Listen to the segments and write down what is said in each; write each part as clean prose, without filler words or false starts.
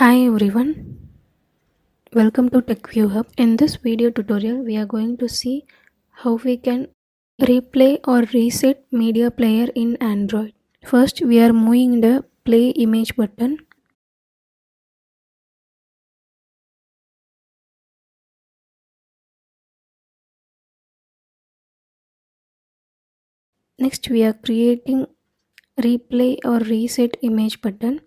Hi everyone, welcome to TechViewHub. In this video tutorial, we are going to see how we can replay or reset media player in Android. First, we are moving the play image button. Next, we are creating replay or reset image button.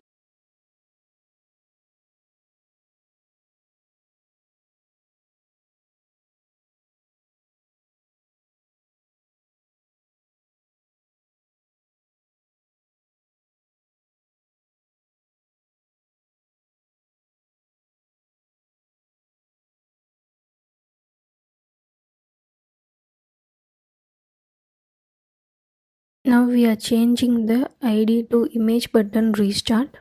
Now we are changing the ID to image button restart.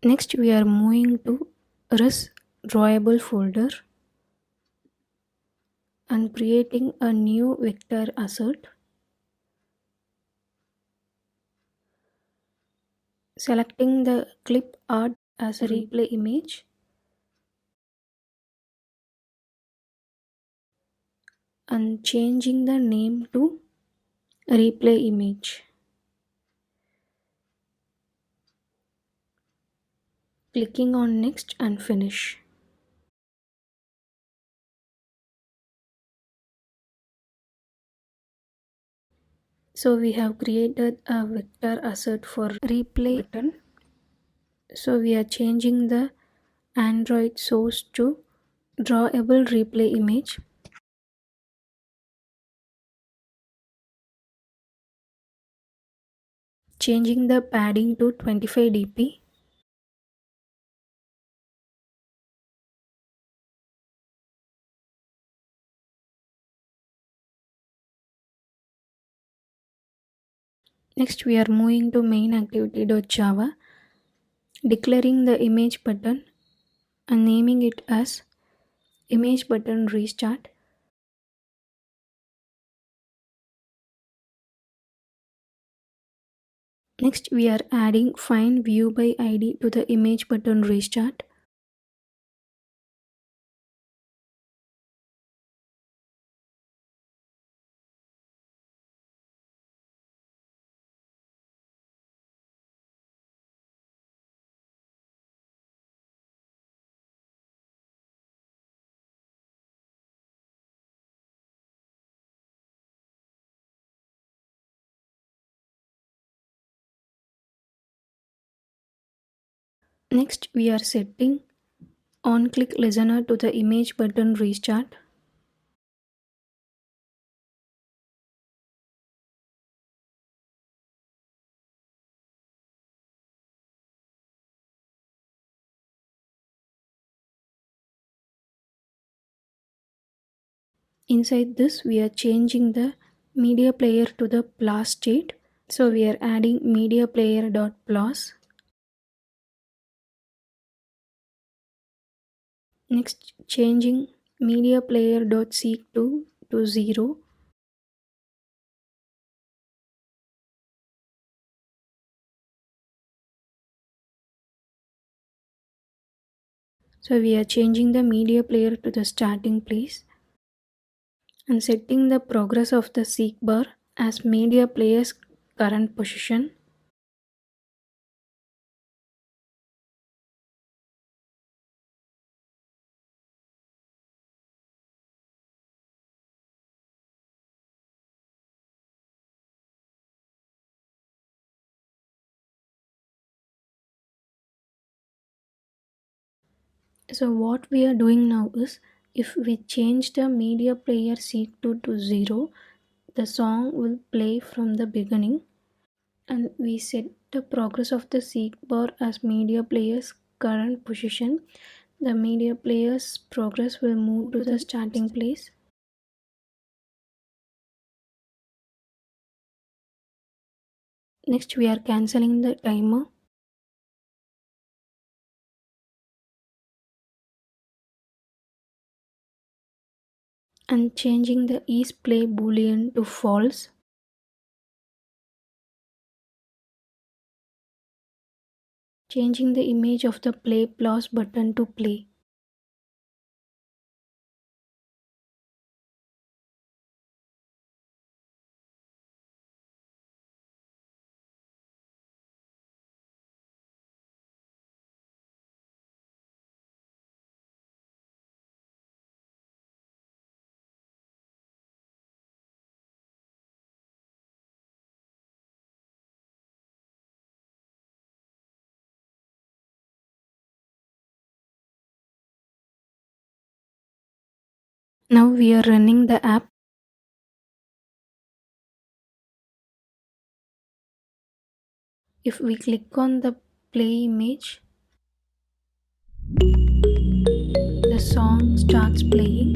Next, we are moving to res drawable folder and creating a new vector asset. Selecting the clip art as a replay image and changing the name to replay image. Clicking on next and finish. So we have created a vector asset for replay button. So we are changing the Android source to drawable replay image. Changing the padding to 25 dp. Next we are moving to main activity.java, declaring the image button and naming it as image button restart. Next we are adding find view by ID to the image button restart. Next we are setting on click listener to the image button restart. Inside this we are changing the media player to the plus state. So we are adding media player.plus. Next changing media player.seek to 0. So we are changing the media player to the starting place and setting the progress of the seek bar as media player's current position. So what we are doing now is, if we change the media player seek to 0, the song will play from the beginning, and we set the progress of the seek bar as media player's current position. The media player's progress will move to the starting place. Next we are cancelling the timer. and changing the isPlay boolean to false, changing the image of the play pause button to play. Now we are running the app. If we click on the play image, the song starts playing.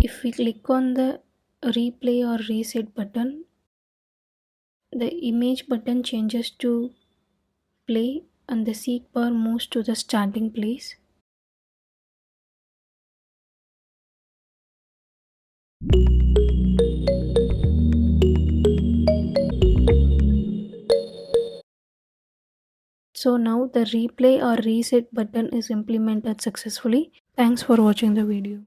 If we click on the replay or reset button, the image button changes to play and the seek bar moves to the starting place. So now the replay or reset button is implemented successfully. Thanks for watching the video.